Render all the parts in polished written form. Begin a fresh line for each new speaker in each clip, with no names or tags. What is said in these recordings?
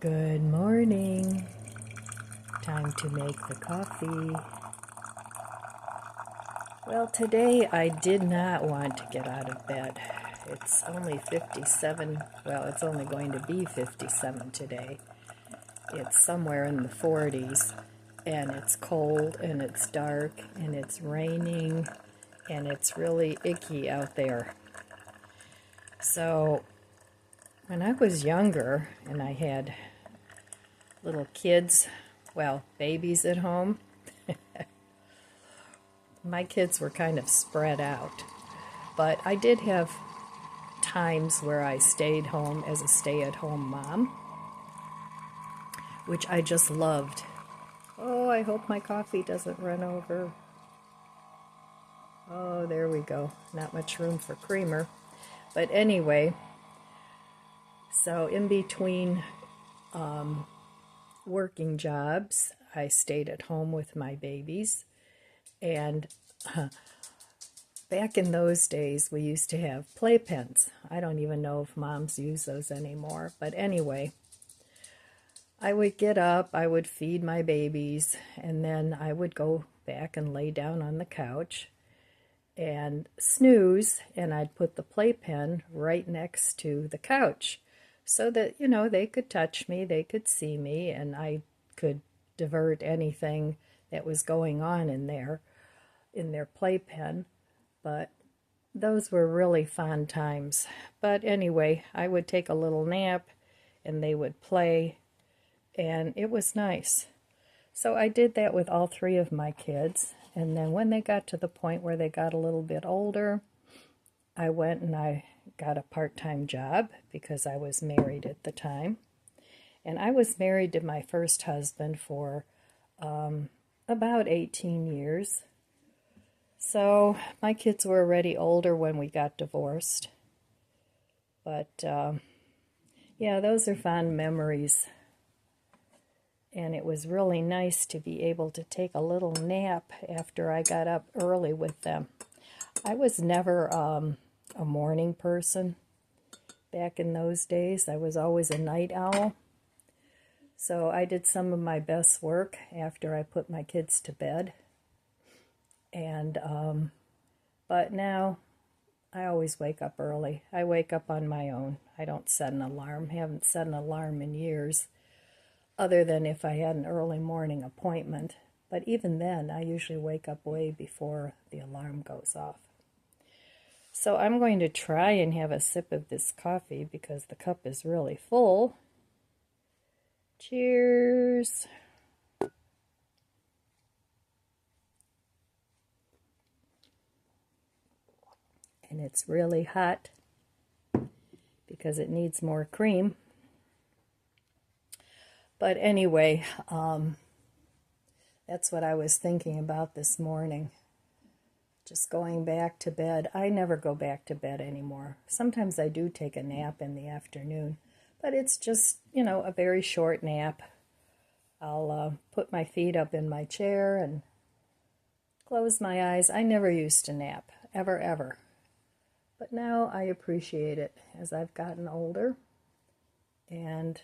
Good morning. Time to make the coffee. Well, today I did not want to get out of bed. It's only 57. Well, it's only going to be 57 today. It's somewhere in the 40s, and it's cold, and it's dark, and it's raining, and it's really icky out there. So, when I was younger and I had little kids, well, babies at home, my kids were kind of spread out. But I did have times where I stayed home as a stay-at-home mom, which I just loved. Oh, I hope my coffee doesn't run over. Oh, there we go. Not much room for creamer. But anyway, so in between working jobs, I stayed at home with my babies. And back in those days, we used to have playpens. I don't even know if moms use those anymore. But anyway, I would get up, I would feed my babies, and then I would go back and lay down on the couch and snooze, and I'd put the playpen right next to the couch so that, they could touch me, they could see me, and I could divert anything that was going on in their playpen. But those were really fun times. But anyway, I would take a little nap, and they would play, and it was nice. So I did that with all three of my kids. And then when they got to the point where they got a little bit older, I went and I got a part-time job because I was married at the time. And I was married to my first husband for about 18 years. So my kids were already older when we got divorced. But yeah, those are fond memories. And it was really nice to be able to take a little nap after I got up early with them. I was never a morning person back in those days. I was always a night owl. So I did some of my best work after I put my kids to bed. And but now I always wake up early. I wake up on my own. I don't set an alarm. Haven't set an alarm in years, other than if I had an early morning appointment. But even then, I usually wake up way before the alarm goes off. So I'm going to try and have a sip of this coffee because the cup is really full. Cheers! And it's really hot because it needs more cream. But anyway, that's what I was thinking about this morning. Just going back to bed. I never go back to bed anymore. Sometimes I do take a nap in the afternoon, but it's just, a very short nap. I'll put my feet up in my chair and close my eyes. I never used to nap, ever. But now I appreciate it as I've gotten older, and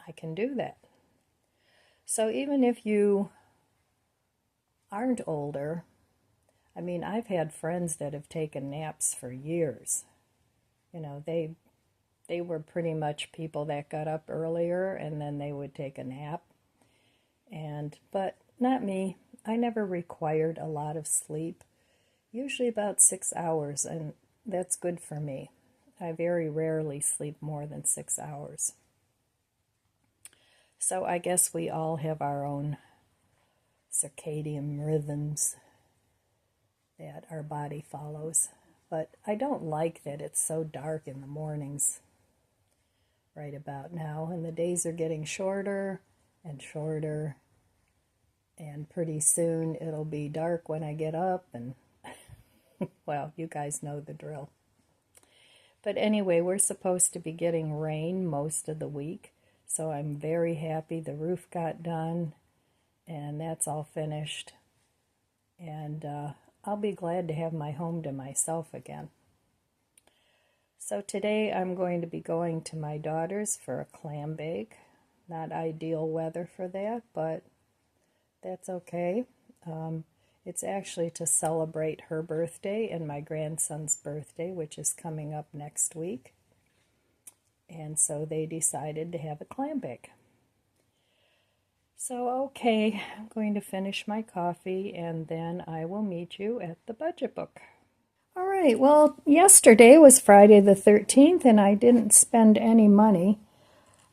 I can do that. So even if you aren't older, I've had friends that have taken naps for years. They were pretty much people that got up earlier and then they would take a nap. But not me. I never required a lot of sleep, usually about 6 hours, and that's good for me. I very rarely sleep more than 6 hours. So I guess we all have our own circadian rhythms that our body follows. But I don't like that it's so dark in the mornings right about now. And the days are getting shorter and shorter. And pretty soon it'll be dark when I get up. And, well, you guys know the drill. But anyway, we're supposed to be getting rain most of the week. So I'm very happy the roof got done. And that's all finished. And I'll be glad to have my home to myself again. So today I'm going to be going to my daughter's for a clam bake. Not ideal weather for that, but that's okay. It's actually to celebrate her birthday and my grandson's birthday, which is coming up next week. And so they decided to have a clam bake. So, okay, I'm going to finish my coffee and then I will meet you at the budget book. All right, well, yesterday was Friday the 13th and I didn't spend any money.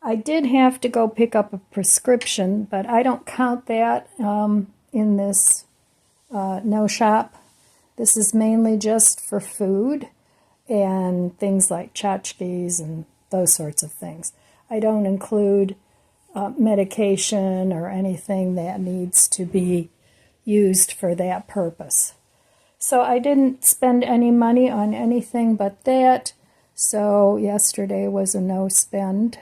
I did have to go pick up a prescription, but I don't count that in this no shop. This is mainly just for food and things like tchotchkes and those sorts of things. I don't include medication or anything that needs to be used for that purpose. So I didn't spend any money on anything but that. So yesterday was a no spend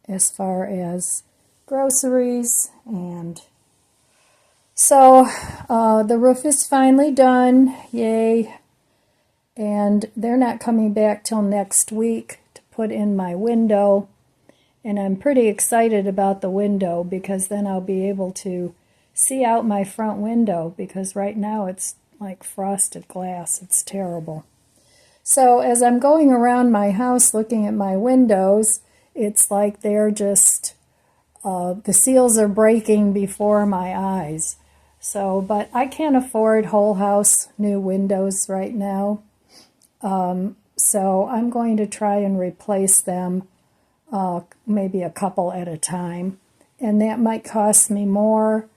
as far as groceries. And so the roof is finally done. Yay. And they're not coming back till next week to put in my window. And I'm pretty excited about the window because then I'll be able to see out my front window, because right now it's like frosted glass. It's terrible. So as I'm going around my house looking at my windows, it's like they're just, the seals are breaking before my eyes. So, but I can't afford whole house new windows right now. So I'm going to try and replace them, maybe a couple at a time. And that might cost me more,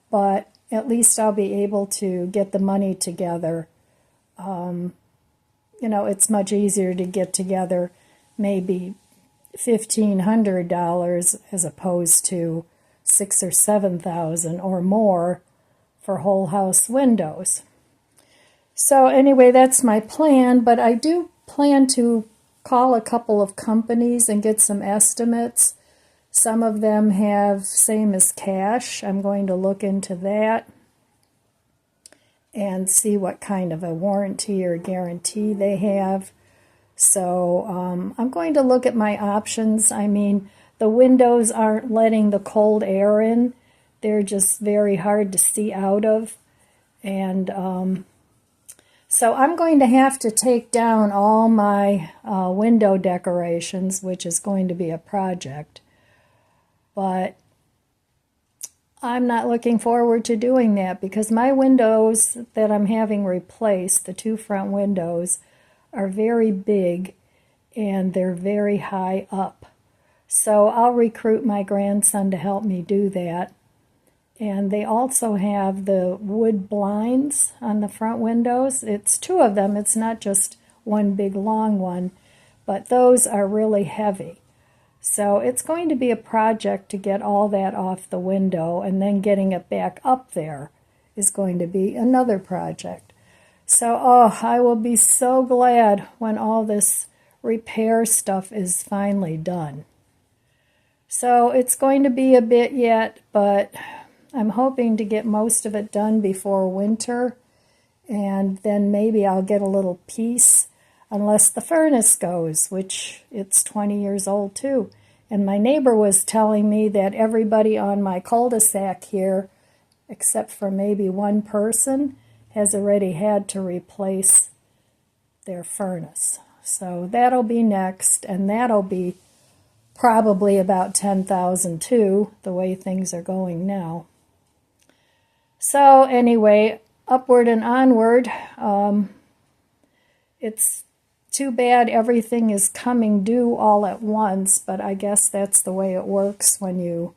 but at least I'll be able to get the money together. You know, it's much easier to get together maybe $1,500 as opposed to $6,000 or $7,000 or more for whole house windows. So anyway, that's my plan, but I do plan to call a couple of companies and get some estimates. Some of them have same as cash. I'm going to look into that and see what kind of a warranty or guarantee they have. So I'm going to look at my options. I mean, the windows aren't letting the cold air in. They're just very hard to see out of. And so I'm going to have to take down all my window decorations, which is going to be a project. But I'm not looking forward to doing that because my windows that I'm having replaced, the two front windows, are very big and they're very high up. So I'll recruit my grandson to help me do that. And they also have the wood blinds on the front windows. It's two of them. It's not just one big long one, but those are really heavy. So it's going to be a project to get all that off the window, and then getting it back up there is going to be another project. So, I will be so glad when all this repair stuff is finally done. So it's going to be a bit yet, but I'm hoping to get most of it done before winter, and then maybe I'll get a little peace, unless the furnace goes, which it's 20 years old too. And my neighbor was telling me that everybody on my cul-de-sac here, except for maybe one person, has already had to replace their furnace. So that'll be next, and that'll be probably about $10,000 too, the way things are going now. So anyway, upward and onward. It's too bad everything is coming due all at once, but I guess that's the way it works when you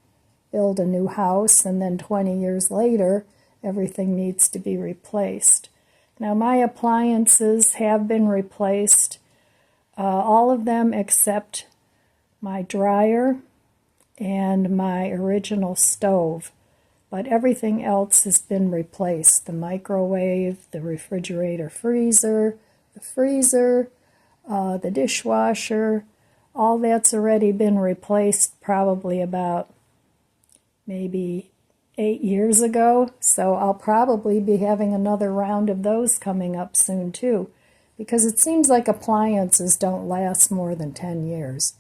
build a new house, and then 20 years later, everything needs to be replaced. Now, my appliances have been replaced, all of them except my dryer and my original stove, but everything else has been replaced. The microwave, the refrigerator freezer, the freezer, the dishwasher, all that's already been replaced probably about maybe 8 years ago. So I'll probably be having another round of those coming up soon too, because it seems like appliances don't last more than 10 years.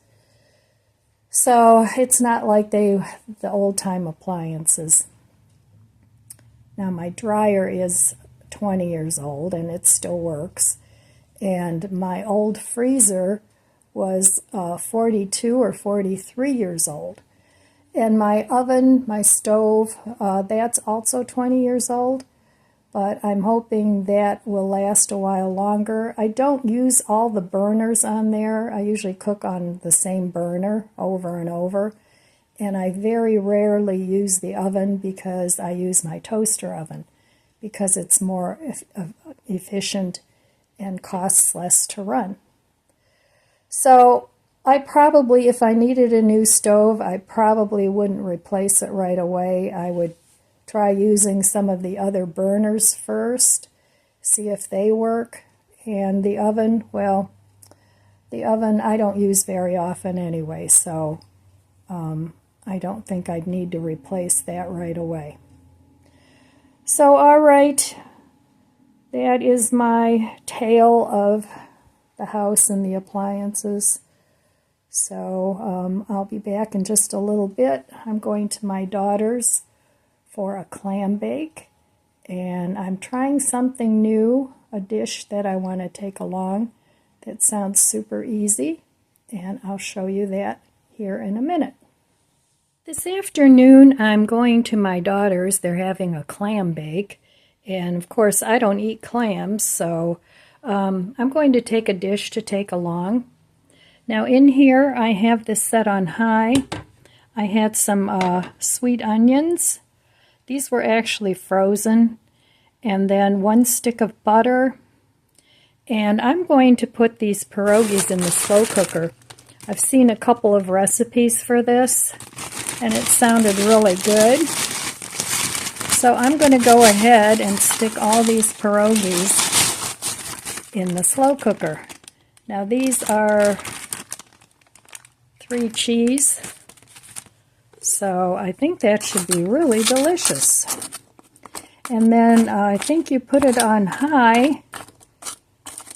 So it's not like the old-time appliances. Now my dryer is 20 years old and it still works. And my old freezer was 42 or 43 years old. And my oven, my stove, that's also 20 years old. But I'm hoping that will last a while longer. I don't use all the burners on there. I usually cook on the same burner over and over. And I very rarely use the oven because I use my toaster oven because it's more efficient and costs less to run. So I probably, if I needed a new stove, I probably wouldn't replace it right away. I would try using some of the other burners first, see if they work. And the oven, well, the oven I don't use very often anyway, so I don't think I'd need to replace that right away. So, all right, that is my tale of the house and the appliances. So I'll be back in just a little bit. I'm going to my daughter's for a clam bake, and I'm trying something new, a dish that I want to take along that sounds super easy, and I'll show you that here in a minute. This afternoon I'm going to my daughter's. They're having a clam bake, and of course I don't eat clams, so I'm going to take a dish to take along. Now in here I have this set on high. I had some sweet onions. These were actually frozen, and then 1 stick of butter, and I'm going to put these pierogies in the slow cooker. I've seen a couple of recipes for this, and it sounded really good. So I'm going to go ahead and stick all these pierogies in the slow cooker. Now these are 3 cheese. So I think that should be really delicious. And then I think you put it on high.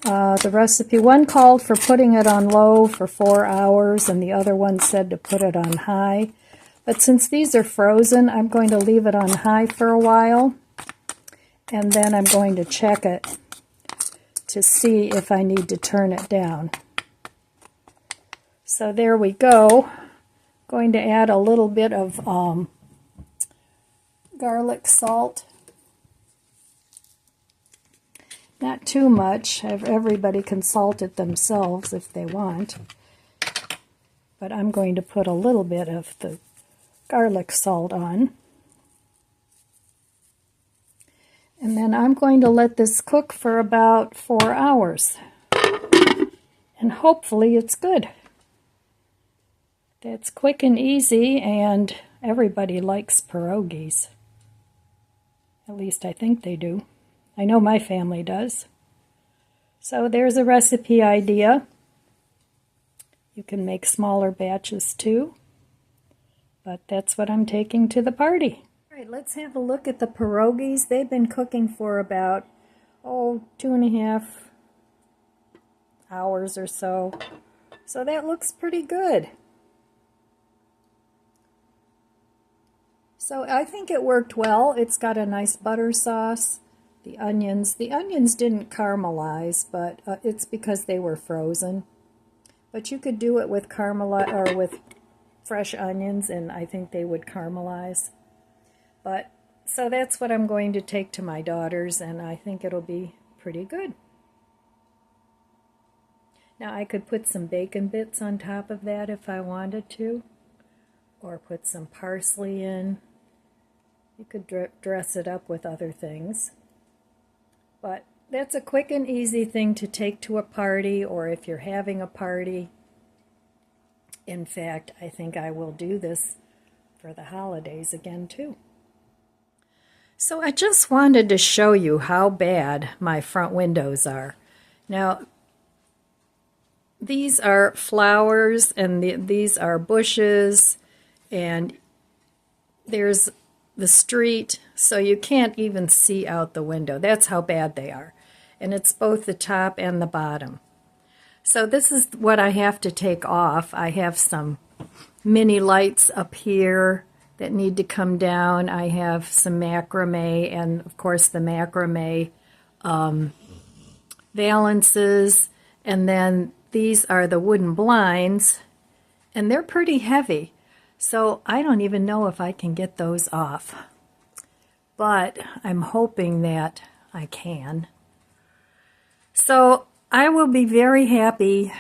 The recipe, one called for putting it on low for 4 hours, and the other one said to put it on high. But since these are frozen, I'm going to leave it on high for a while, and then I'm going to check it to see if I need to turn it down. So there we go. Going to add a little bit of garlic salt. Not too much. Everybody can salt it themselves if they want. But I'm going to put a little bit of the garlic salt on. And then I'm going to let this cook for about 4 hours. And hopefully it's good. It's quick and easy, and everybody likes pierogies. At least I think they do. I know my family does. So there's a recipe idea. You can make smaller batches too, but that's what I'm taking to the party. All right, let's have a look at the pierogies. They've been cooking for about, 2.5 hours or so. So that looks pretty good. So I think it worked well. It's got a nice butter sauce. The onions didn't caramelize, but it's because they were frozen. But you could do it with with fresh onions, and I think they would caramelize. But so that's what I'm going to take to my daughter's, and I think it'll be pretty good. Now I could put some bacon bits on top of that if I wanted to, or put some parsley in. You could dress it up with other things. But that's a quick and easy thing to take to a party, or if you're having a party. In fact, I think I will do this for the holidays again too. So I just wanted to show you how bad my front windows are. Now, these are flowers, and these are bushes, and there's the street, so you can't even see out the window. That's how bad they are. And it's both the top and the bottom. So this is what I have to take off. I have some mini lights up here that need to come down. I have some macrame, and of course the macrame valances, and then these are the wooden blinds, and they're pretty heavy. So I don't even know if I can get those off, but I'm hoping that I can. So I will be very happy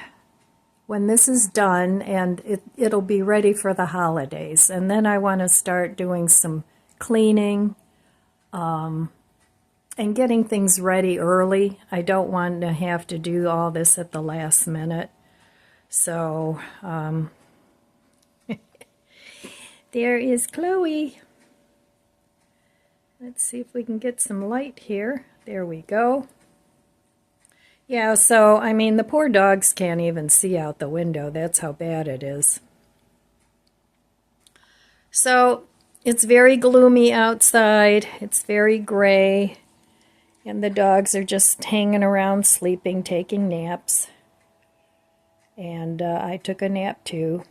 when this is done, and it'll be ready for the holidays. And then I want to start doing some cleaning and getting things ready early. I don't want to have to do all this at the last minute. So there is Chloe. Let's see if we can get some light here. There we go. Yeah, so, I mean, the poor dogs can't even see out the window. That's how bad it is. So, it's very gloomy outside. It's very gray. And the dogs are just hanging around, sleeping, taking naps. And I took a nap too.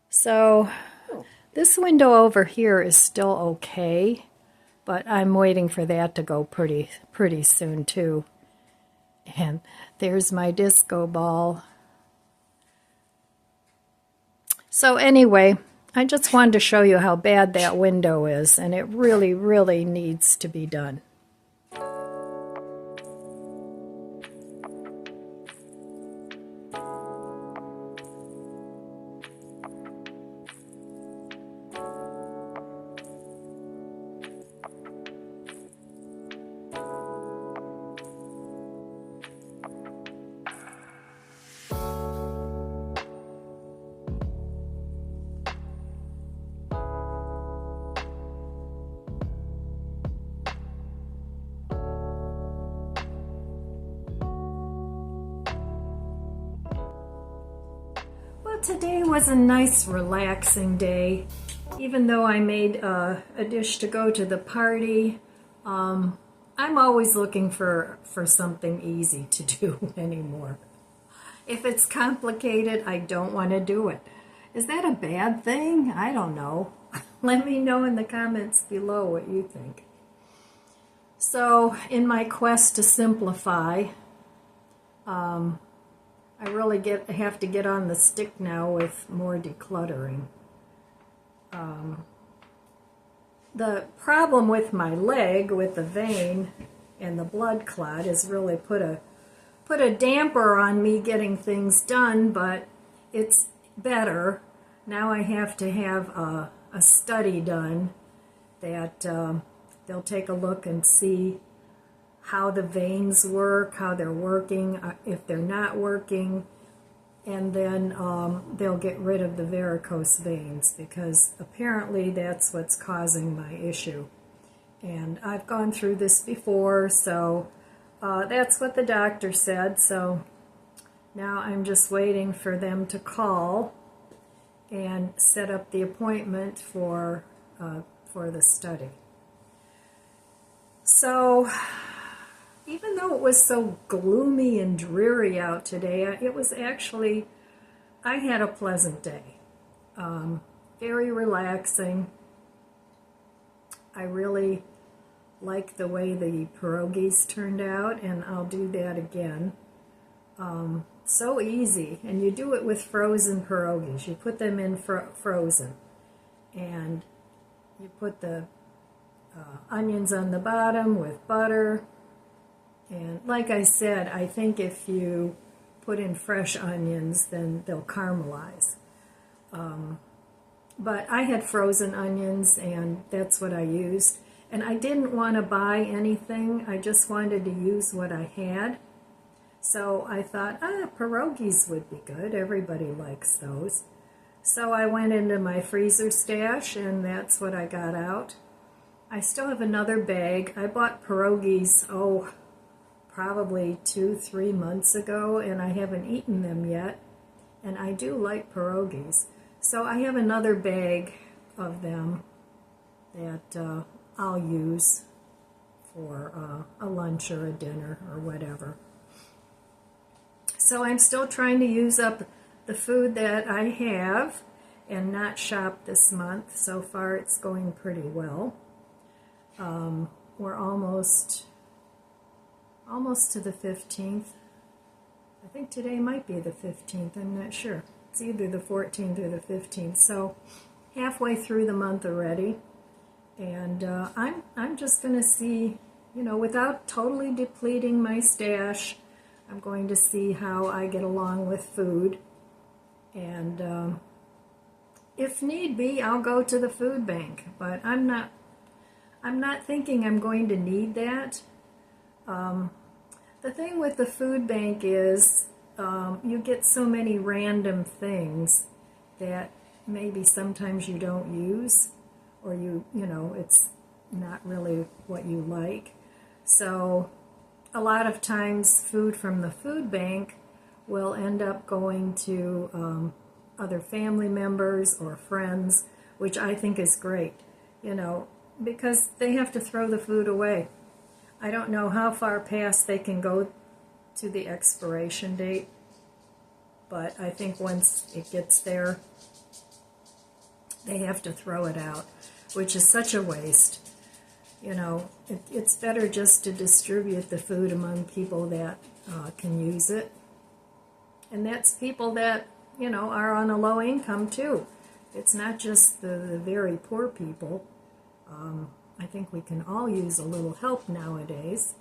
So, this window over here is still okay. But I'm waiting for that to go pretty soon too. And there's my disco ball. So anyway, I just wanted to show you how bad that window is, and it really, really needs to be done. Today was a nice relaxing day. Even though I made a dish to go to the party, I'm always looking for something easy to do anymore. If it's complicated, I don't want to do it. Is that a bad thing? I don't know. Let me know in the comments below what you think. So, in my quest to simplify, I really have to get on the stick now with more decluttering. The problem with my leg, with the vein and the blood clot, is really put a damper on me getting things done, but it's better. Now I have to have a study done that they'll take a look and see how the veins work, how they're working, if they're not working, and then they'll get rid of the varicose veins, because apparently that's what's causing my issue. And I've gone through this before, so that's what the doctor said. So now I'm just waiting for them to call and set up the appointment for the study. So even though it was so gloomy and dreary out today, it was actually, I had a pleasant day. Very relaxing. I really like the way the pierogies turned out, and I'll do that again. So easy, and you do it with frozen pierogies. You put them in frozen, and you put the onions on the bottom with butter. And like I said, I think if you put in fresh onions, then they'll caramelize. But I had frozen onions, and that's what I used. And I didn't want to buy anything. I just wanted to use what I had. So I thought, pierogies would be good. Everybody likes those. So I went into my freezer stash, and that's what I got out. I still have another bag. I bought pierogies, probably 2-3 months ago, and I haven't eaten them yet, and I do like pierogies. So I have another bag of them that I'll use for a lunch or a dinner or whatever. So I'm still trying to use up the food that I have and not shop this month. So far it's going pretty well. We're almost to the 15th. I think today might be the 15th, I'm not sure. It's either the 14th or the 15th. So halfway through the month already. And I'm just going to see, you know, without totally depleting my stash, I'm going to see how I get along with food. And if need be, I'll go to the food bank. But I'm not thinking I'm going to need that. The thing with the food bank is you get so many random things that maybe sometimes you don't use, or you know, it's not really what you like. So a lot of times food from the food bank will end up going to other family members or friends, which I think is great, you know, because they have to throw the food away. I don't know how far past they can go to the expiration date, but I think once it gets there, they have to throw it out, which is such a waste. You know, it's better just to distribute the food among people that can use it. And that's people that, you know, are on a low income too. It's not just the very poor people. I think we can all use a little help nowadays.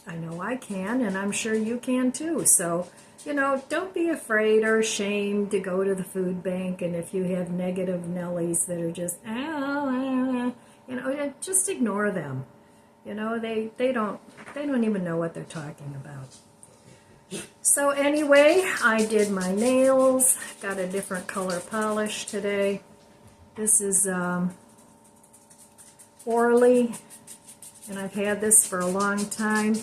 I know I can, and I'm sure you can too. So, you know, don't be afraid or ashamed to go to the food bank. And if you have negative Nellies that are just, you know, just ignore them. You know, they don't even know what they're talking about. So anyway, I did my nails. Got a different color polish today. This is Orly, and I've had this for a long time,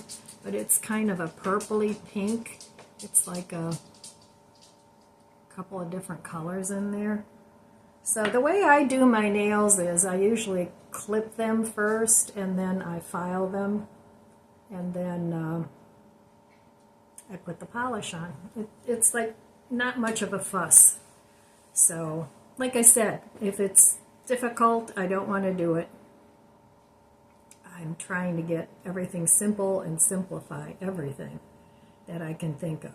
but it's kind of a purpley pink. It's like a couple of different colors in there. So the way I do my nails is I usually clip them first, and then I file them, and then I put the polish on. It's like not much of a fuss. So, like I said, if it's difficult, I don't want to do it. I'm trying to get everything simple and simplify everything that I can think of.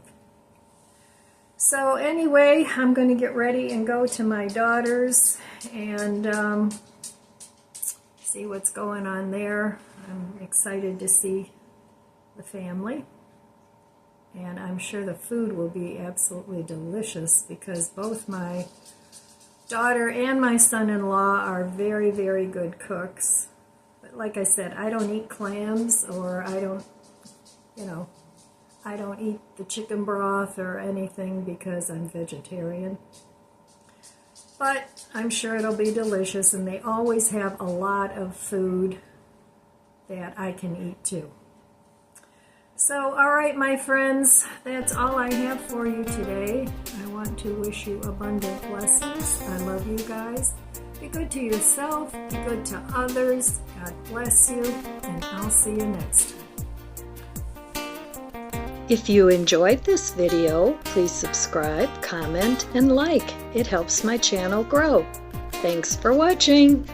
So anyway, I'm going to get ready and go to my daughter's and see what's going on there. I'm excited to see the family. And I'm sure the food will be absolutely delicious because both my daughter and my son-in-law are very, very good cooks. But like I said, I don't eat clams, or I don't, you know, I don't eat the chicken broth or anything because I'm vegetarian. But I'm sure it'll be delicious, and they always have a lot of food that I can eat too. So, all right, my friends, that's all I have for you today. I want to wish you abundant blessings. I love you guys. Be good to yourself. Be good to others. God bless you, and I'll see you next time.
If you enjoyed this video, please subscribe, comment, and like. It helps my channel grow. Thanks for watching.